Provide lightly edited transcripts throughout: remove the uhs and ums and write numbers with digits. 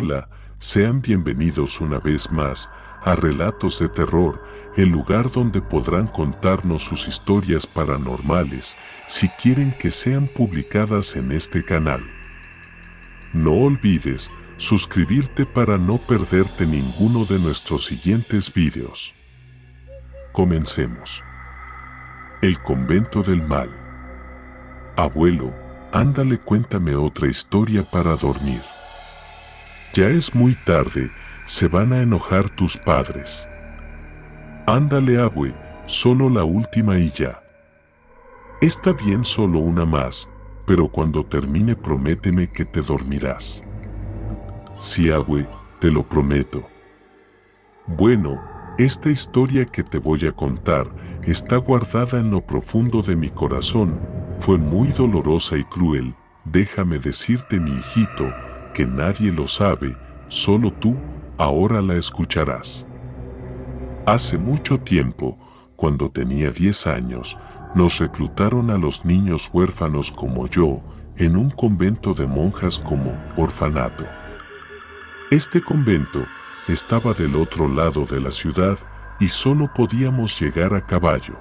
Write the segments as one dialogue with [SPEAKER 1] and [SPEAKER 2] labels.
[SPEAKER 1] Hola, sean bienvenidos una vez más a Relatos de Terror, el lugar donde podrán contarnos sus historias paranormales si quieren que sean publicadas en este canal. No olvides suscribirte para no perderte ninguno de nuestros siguientes vídeos. Comencemos. El convento del mal. Abuelo, ándale, cuéntame otra historia para dormir. Ya es muy tarde, se van a enojar tus padres. Ándale, abue, solo la última y ya. Está bien, solo una más, pero cuando termine prométeme que te dormirás. Sí, abue, te lo prometo. Bueno, esta historia que te voy a contar está guardada en lo profundo de mi corazón. Fue muy dolorosa y cruel. Déjame decirte, mi hijito, que nadie lo sabe, solo tú, ahora la escucharás. Hace mucho tiempo, cuando tenía 10 años, nos reclutaron a los niños huérfanos como yo en un convento de monjas como orfanato. Este convento estaba del otro lado de la ciudad y solo podíamos llegar a caballo.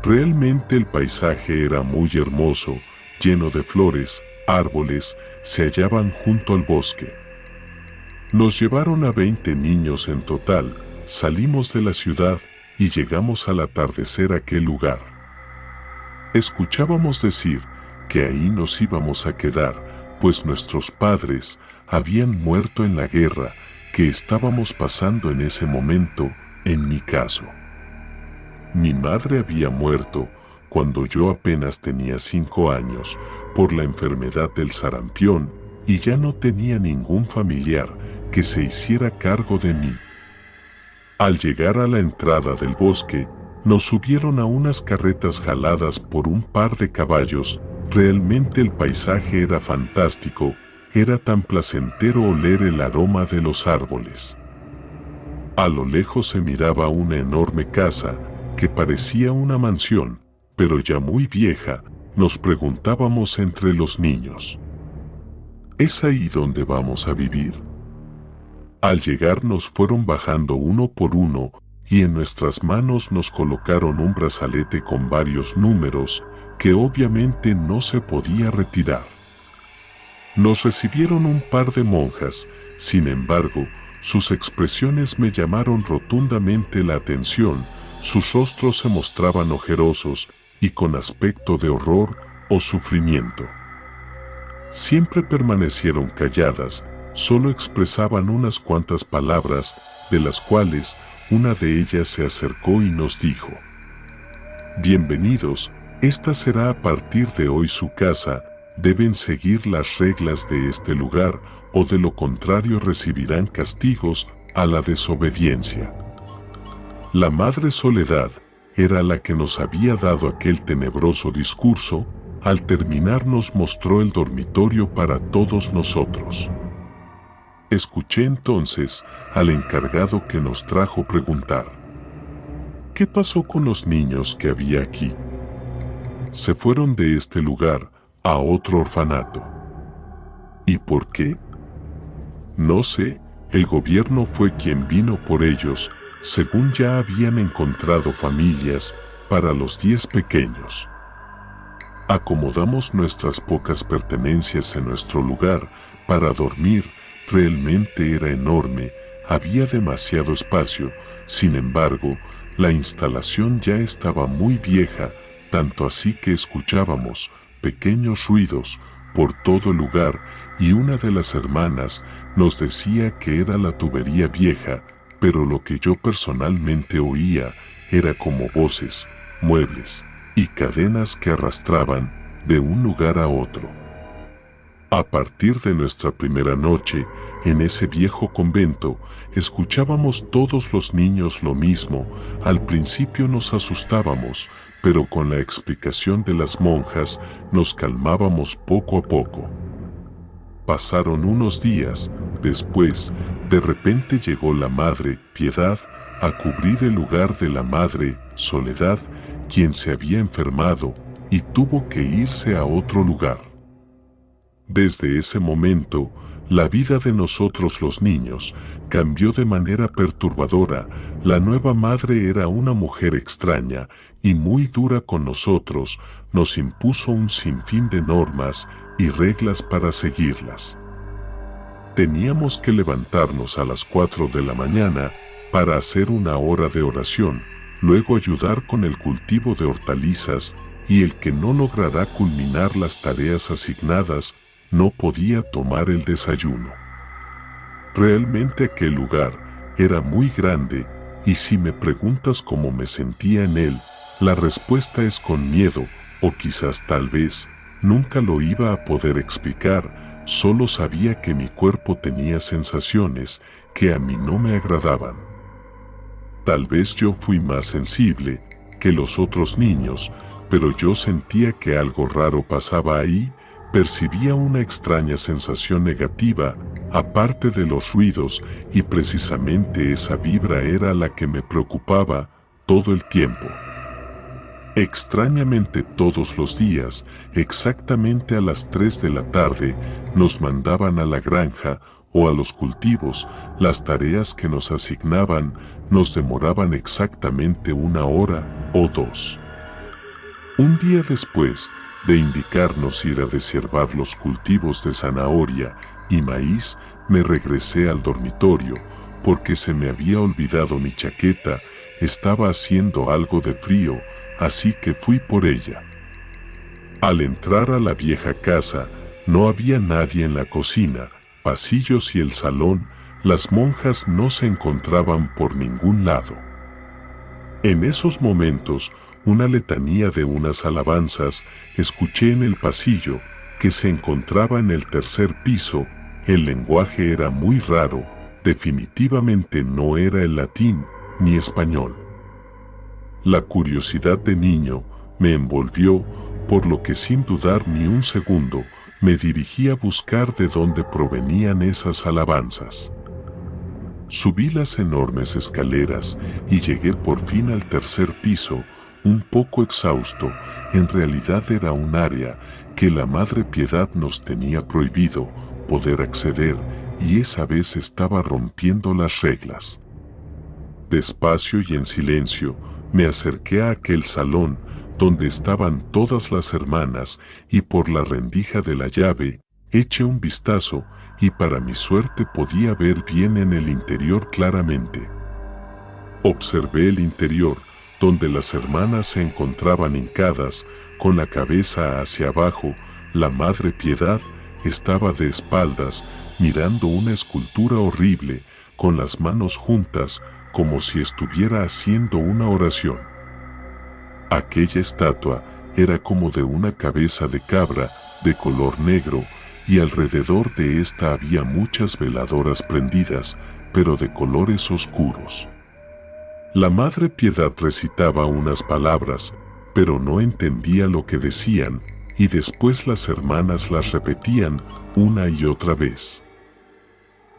[SPEAKER 1] Realmente el paisaje era muy hermoso, lleno de flores, árboles, se hallaban junto al bosque. Nos llevaron a 20 niños en total, salimos de la ciudad y llegamos al atardecer a aquel lugar. Escuchábamos decir que ahí nos íbamos a quedar, pues nuestros padres habían muerto en la guerra que estábamos pasando en ese momento. En mi caso, mi madre había muerto cuando yo apenas tenía 5 años por la enfermedad del sarampión y ya no tenía ningún familiar que se hiciera cargo de mí. Al llegar a la entrada del bosque, nos subieron a unas carretas jaladas por un par de caballos. Realmente el paisaje era fantástico, era tan placentero oler el aroma de los árboles. A lo lejos se miraba una enorme casa que parecía una mansión, pero ya muy vieja. Nos preguntábamos entre los niños: ¿es ahí donde vamos a vivir? Al llegar nos fueron bajando uno por uno y en nuestras manos nos colocaron un brazalete con varios números que obviamente no se podía retirar. Nos recibieron un par de monjas, sin embargo, sus expresiones me llamaron rotundamente la atención. Sus rostros se mostraban ojerosos y con aspecto de horror o sufrimiento. Siempre permanecieron calladas, solo expresaban unas cuantas palabras, de las cuales una de ellas se acercó y nos dijo: bienvenidos, esta será a partir de hoy su casa, deben seguir las reglas de este lugar o de lo contrario recibirán castigos a la desobediencia. La Madre Soledad era la que nos había dado aquel tenebroso discurso. Al terminar nos mostró el dormitorio para todos nosotros. Escuché entonces al encargado que nos trajo preguntar: ¿qué pasó con los niños que había aquí? Se fueron de este lugar a otro orfanato. ¿Y por qué? No sé, el gobierno fue quien vino por ellos, según ya habían encontrado familias para los 10 pequeños. Acomodamos nuestras pocas pertenencias en nuestro lugar para dormir. Realmente era enorme, había demasiado espacio. Sin embargo, la instalación ya estaba muy vieja, tanto así que escuchábamos pequeños ruidos por todo el lugar y una de las hermanas nos decía que era la tubería vieja, pero lo que yo personalmente oía era como voces, muebles y cadenas que arrastraban de un lugar a otro. A partir de nuestra primera noche en ese viejo convento, escuchábamos todos los niños lo mismo. Al principio nos asustábamos, pero con la explicación de las monjas nos calmábamos poco a poco. Pasaron unos días, después, de repente llegó la Madre Piedad a cubrir el lugar de la Madre Soledad, quien se había enfermado y tuvo que irse a otro lugar. Desde ese momento, La vida de nosotros los niños cambió de manera perturbadora. La nueva madre era una mujer extraña y muy dura con nosotros, nos impuso un sinfín de normas y reglas para seguirlas. Teníamos que levantarnos a las 4 de la mañana para hacer una hora de oración, luego ayudar con el cultivo de hortalizas y el que no logrará culminar las tareas asignadas no podía tomar el desayuno. Realmente aquel lugar era muy grande y si me preguntas cómo me sentía en él, la respuesta es con miedo o quizás tal vez nunca lo iba a poder explicar, solo sabía que mi cuerpo tenía sensaciones que a mí no me agradaban. Tal vez yo fui más sensible que los otros niños, pero yo sentía que algo raro pasaba ahí. Percibía una extraña sensación negativa, aparte de los ruidos, y precisamente esa vibra era la que me preocupaba todo el tiempo. Extrañamente todos los días, exactamente a las 3 de la tarde, nos mandaban a la granja o a los cultivos. Las tareas que nos asignaban nos demoraban exactamente 1 hora o 2. Un día después de indicarnos ir a deshiervar los cultivos de zanahoria y maíz, me regresé al dormitorio porque se me había olvidado mi chaqueta, estaba haciendo algo de frío, así que fui por ella. Al entrar a la vieja casa, no había nadie en la cocina, pasillos y el salón, las monjas no se encontraban por ningún lado. En esos momentos, una letanía de unas alabanzas escuché en el pasillo, que se encontraba en el 3er piso. El lenguaje era muy raro, definitivamente no era el latín ni español. La curiosidad de niño me envolvió, por lo que sin dudar ni un segundo, me dirigí a buscar de dónde provenían esas alabanzas. Subí las enormes escaleras y llegué por fin al 3er piso, un poco exhausto. En realidad era un área que la Madre Piedad nos tenía prohibido poder acceder y esa vez estaba rompiendo las reglas. Despacio y en silencio, me acerqué a aquel salón donde estaban todas las hermanas y por la rendija de la llave, eché un vistazo y para mi suerte podía ver bien en el interior claramente. Observé el interior, donde las hermanas se encontraban hincadas, con la cabeza hacia abajo. La Madre Piedad estaba de espaldas, mirando una escultura horrible, con las manos juntas, como si estuviera haciendo una oración. Aquella estatua era como de una cabeza de cabra, de color negro, y alrededor de esta había muchas veladoras prendidas, pero de colores oscuros. La Madre Piedad recitaba unas palabras, pero no entendía lo que decían, y después las hermanas las repetían una y otra vez.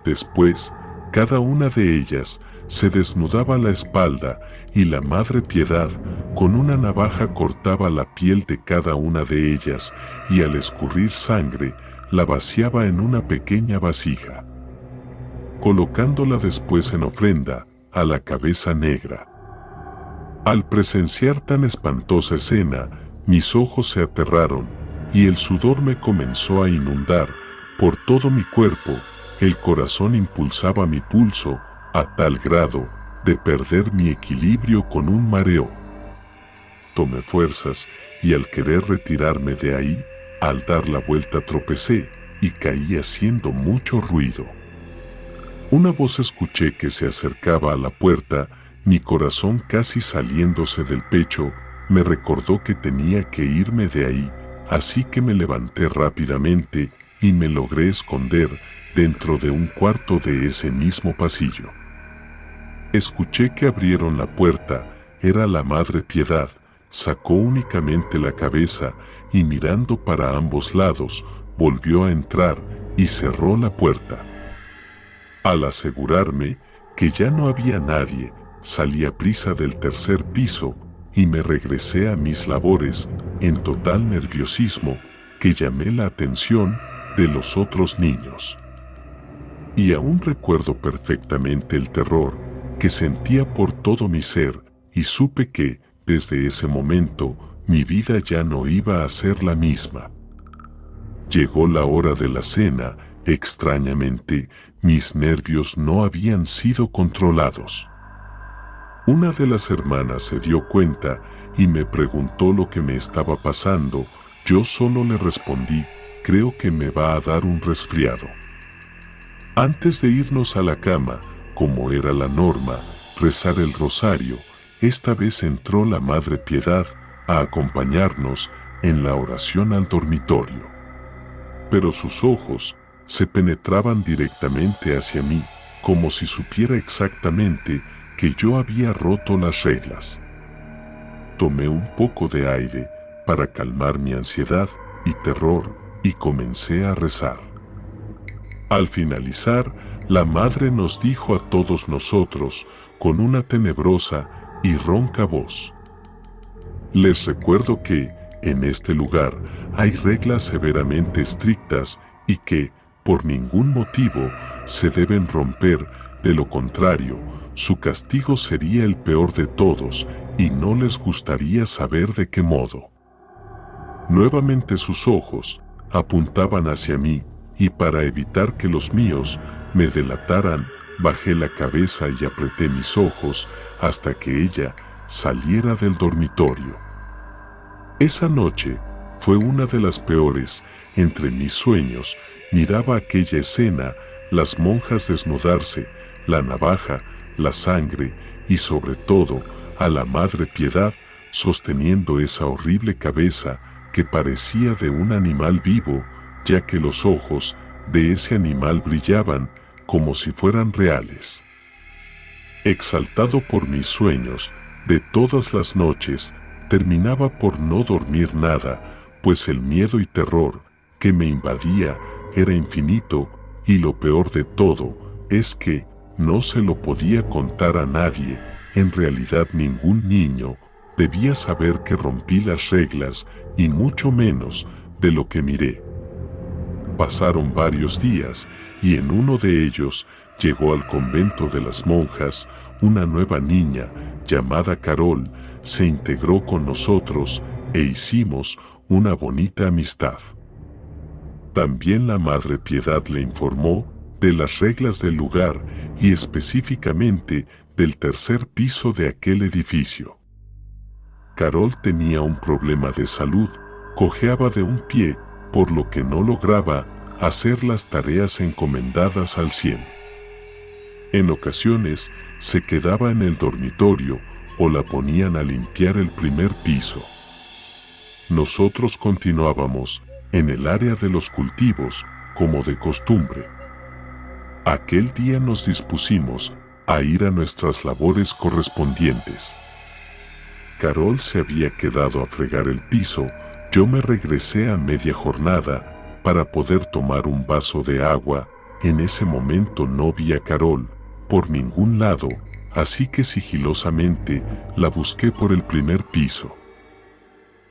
[SPEAKER 1] Después, cada una de ellas se desnudaba la espalda y la Madre Piedad con una navaja cortaba la piel de cada una de ellas y al escurrir sangre la vaciaba en una pequeña vasija, colocándola después en ofrenda a la cabeza negra. Al presenciar tan espantosa escena, mis ojos se aterraron y el sudor me comenzó a inundar por todo mi cuerpo. El corazón impulsaba mi pulso a tal grado de perder mi equilibrio con un mareo. Tomé fuerzas y al querer retirarme de ahí, al dar la vuelta tropecé y caí haciendo mucho ruido. Una voz escuché que se acercaba a la puerta, mi corazón casi saliéndose del pecho, me recordó que tenía que irme de ahí, así que me levanté rápidamente y me logré esconder dentro de un cuarto de ese mismo pasillo. Escuché que abrieron la puerta, era la Madre Piedad, sacó únicamente la cabeza y mirando para ambos lados, volvió a entrar y cerró la puerta. Al asegurarme que ya no había nadie, salí a prisa del 3er piso y me regresé a mis labores en total nerviosismo que llamé la atención de los otros niños. Y aún recuerdo perfectamente el terror que sentía por todo mi ser, y supe que, desde ese momento, mi vida ya no iba a ser la misma. Llegó la hora de la cena. Extrañamente, mis nervios no habían sido controlados. Una de las hermanas se dio cuenta y me preguntó lo que me estaba pasando. Yo solo le respondí, creo que me va a dar un resfriado. Antes de irnos a la cama, como era la norma, rezar el rosario, esta vez entró la Madre Piedad a acompañarnos en la oración al dormitorio. Pero sus ojos se penetraban directamente hacia mí, como si supiera exactamente que yo había roto las reglas. Tomé un poco de aire para calmar mi ansiedad y terror y comencé a rezar. Al finalizar, la Madre nos dijo a todos nosotros, con una tenebrosa y ronca voz: les recuerdo que, en este lugar, hay reglas severamente estrictas y que, por ningún motivo, se deben romper, de lo contrario, su castigo sería el peor de todos y no les gustaría saber de qué modo. Nuevamente sus ojos apuntaban hacia mí y para evitar que los míos me delataran, bajé la cabeza y apreté mis ojos hasta que ella saliera del dormitorio. Esa noche fue una de las peores. Entre mis sueños miraba aquella escena, las monjas desnudarse, la navaja, la sangre y sobre todo a la Madre Piedad sosteniendo esa horrible cabeza que parecía de un animal vivo, ya que los ojos de ese animal brillaban como si fueran reales. Exaltado por mis sueños de todas las noches, terminaba por no dormir nada, pues el miedo y terror que me invadía era infinito, y lo peor de todo es que no se lo podía contar a nadie. En realidad ningún niño debía saber que rompí las reglas, y mucho menos de lo que miré. Pasaron varios días, y en uno de ellos llegó al convento de las monjas una nueva niña llamada Carol. Se integró con nosotros e hicimos una bonita amistad. También la Madre Piedad le informó de las reglas del lugar y específicamente del tercer piso de aquel edificio. Carol tenía un problema de salud, cojeaba de un pie, por lo que no lograba hacer las tareas encomendadas al 100. En ocasiones se quedaba en el dormitorio o la ponían a limpiar el primer piso. Nosotros continuábamos en el área de los cultivos, como de costumbre. Aquel día nos dispusimos a ir a nuestras labores correspondientes. Carol se había quedado a fregar el piso, yo me regresé a media jornada para poder tomar un vaso de agua. En ese momento no vi a Carol por ningún lado, así que sigilosamente la busqué por el primer piso.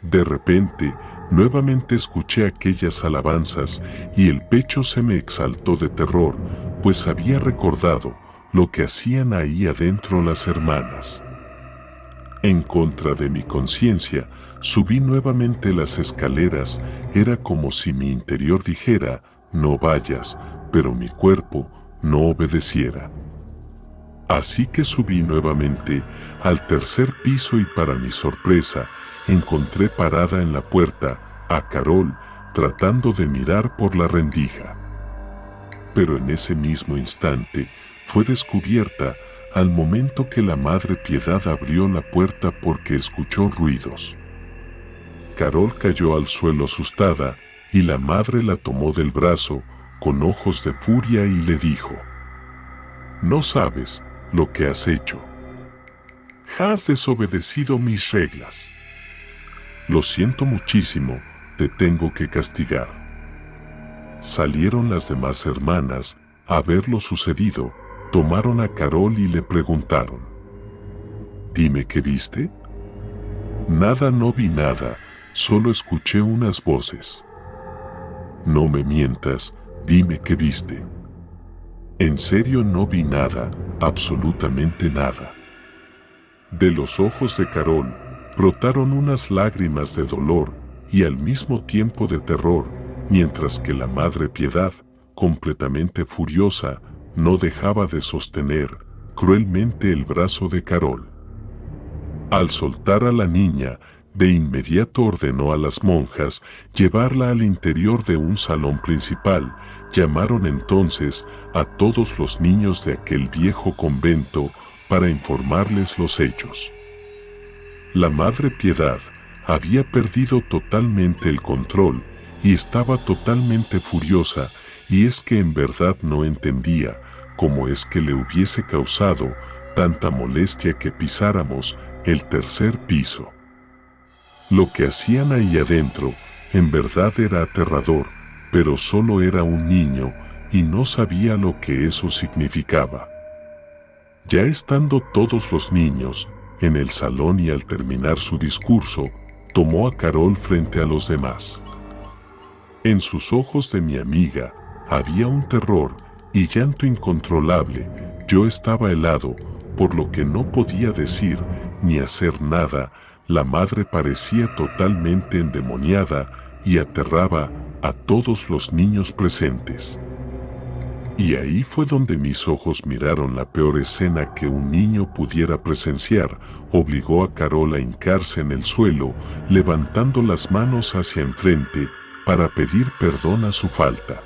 [SPEAKER 1] De repente, nuevamente escuché aquellas alabanzas y el pecho se me exaltó de terror, pues había recordado lo que hacían ahí adentro las hermanas. En contra de mi conciencia, subí nuevamente las escaleras. Era como si mi interior dijera, no vayas, pero mi cuerpo no obedeciera. Así que subí nuevamente al tercer piso y para mi sorpresa, encontré parada en la puerta a Carol tratando de mirar por la rendija. Pero en ese mismo instante fue descubierta al momento que la Madre Piedad abrió la puerta porque escuchó ruidos. Carol cayó al suelo asustada y la madre la tomó del brazo con ojos de furia y le dijo: «No sabes lo que has hecho. Has desobedecido mis reglas. Lo siento muchísimo, te tengo que castigar». Salieron las demás hermanas a ver lo sucedido, tomaron a Carol y le preguntaron: «Dime qué viste». «Nada, no vi nada, solo escuché unas voces». «No me mientas, dime qué viste». En serio no vi nada, absolutamente nada. De los ojos de Carol brotaron unas lágrimas de dolor y al mismo tiempo de terror, mientras que la Madre Piedad, completamente furiosa, no dejaba de sostener cruelmente el brazo de Carol. Al soltar a la niña, de inmediato ordenó a las monjas llevarla al interior de un salón principal. Llamaron entonces a todos los niños de aquel viejo convento para informarles los hechos. La Madre Piedad había perdido totalmente el control y estaba totalmente furiosa, y es que en verdad no entendía cómo es que le hubiese causado tanta molestia que pisáramos el tercer piso. Lo que hacían ahí adentro en verdad era aterrador, pero solo era un niño y no sabía lo que eso significaba. Ya estando todos los niños en el salón y al terminar su discurso, tomó a Carol frente a los demás. En sus ojos de mi amiga había un terror y llanto incontrolable. Yo estaba helado, por lo que no podía decir ni hacer nada. La madre parecía totalmente endemoniada y aterraba a todos los niños presentes. Y ahí fue donde mis ojos miraron la peor escena que un niño pudiera presenciar. Obligó a Carol a hincarse en el suelo, levantando las manos hacia enfrente para pedir perdón a su falta.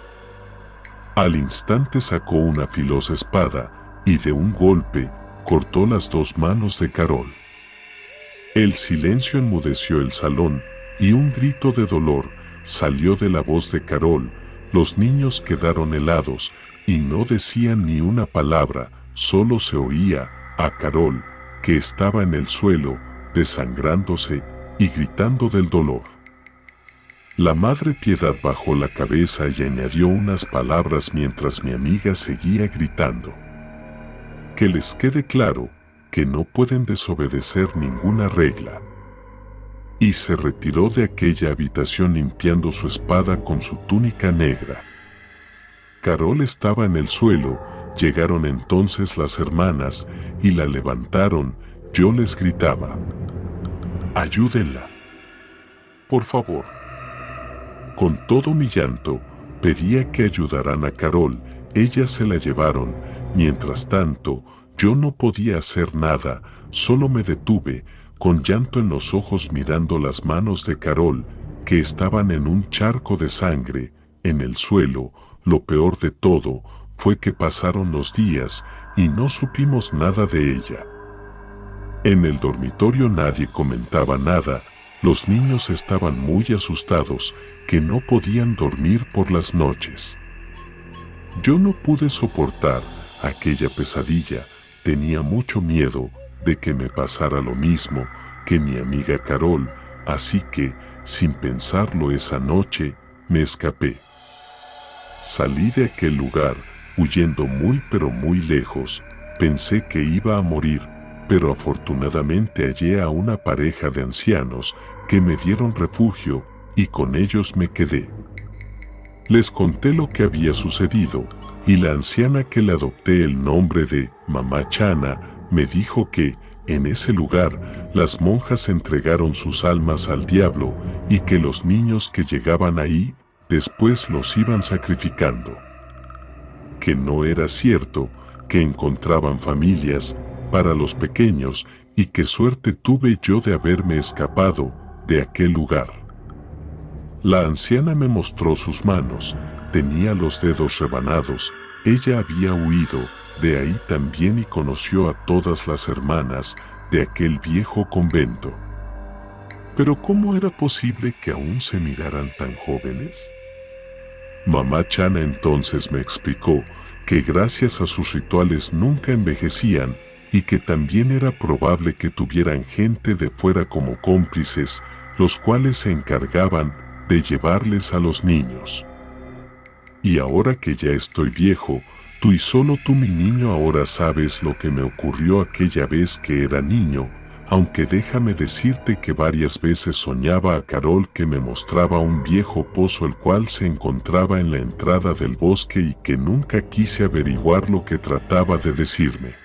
[SPEAKER 1] Al instante sacó una filosa espada y de un golpe cortó las dos manos de Carol. El silencio enmudeció el salón y un grito de dolor salió de la voz de Carol. Los niños quedaron helados y no decían ni una palabra, solo se oía a Carol, que estaba en el suelo, desangrándose y gritando del dolor. La Madre Piedad bajó la cabeza y añadió unas palabras mientras mi amiga seguía gritando. Que les quede claro que no pueden desobedecer ninguna regla. Y se retiró de aquella habitación limpiando su espada con su túnica negra. Carol estaba en el suelo. Llegaron entonces las hermanas y la levantaron. Yo les gritaba: «Ayúdenla, por favor». Con todo mi llanto, pedía que ayudaran a Carol. Ellas se la llevaron. Mientras tanto, yo no podía hacer nada, solo me detuve, con llanto en los ojos mirando las manos de Carol, que estaban en un charco de sangre, en el suelo. Lo peor de todo fue que pasaron los días y no supimos nada de ella. En el dormitorio nadie comentaba nada. Los niños estaban muy asustados, que no podían dormir por las noches. Yo no pude soportar aquella pesadilla. Tenía mucho miedo de que me pasara lo mismo que mi amiga Carol, así que, sin pensarlo esa noche, me escapé. Salí de aquel lugar, huyendo muy pero muy lejos. Pensé que iba a morir, pero afortunadamente hallé a una pareja de ancianos que me dieron refugio y con ellos me quedé. Les conté lo que había sucedido y la anciana que le adopté el nombre de Mamá Chana me dijo que, en ese lugar, las monjas entregaron sus almas al diablo y que los niños que llegaban ahí, después los iban sacrificando. Que no era cierto, que encontraban familias para los pequeños y qué suerte tuve yo de haberme escapado de aquel lugar. La anciana me mostró sus manos, tenía los dedos rebanados. Ella había huido de ahí también y conoció a todas las hermanas de aquel viejo convento. Pero ¿cómo era posible que aún se miraran tan jóvenes? Mamá Chana entonces me explicó que gracias a sus rituales nunca envejecían y que también era probable que tuvieran gente de fuera como cómplices, los cuales se encargaban de llevarles a los niños. Y ahora que ya estoy viejo, tú y solo tú mi niño ahora sabes lo que me ocurrió aquella vez que era niño. Aunque déjame decirte que varias veces soñaba a Carol que me mostraba un viejo pozo el cual se encontraba en la entrada del bosque y que nunca quise averiguar lo que trataba de decirme.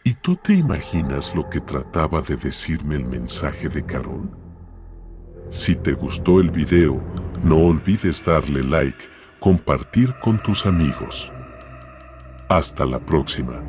[SPEAKER 1] ¿Y tú te imaginas lo que trataba de decirme el mensaje de Carol? Si te gustó el video, no olvides darle like, compartir con tus amigos. Hasta la próxima.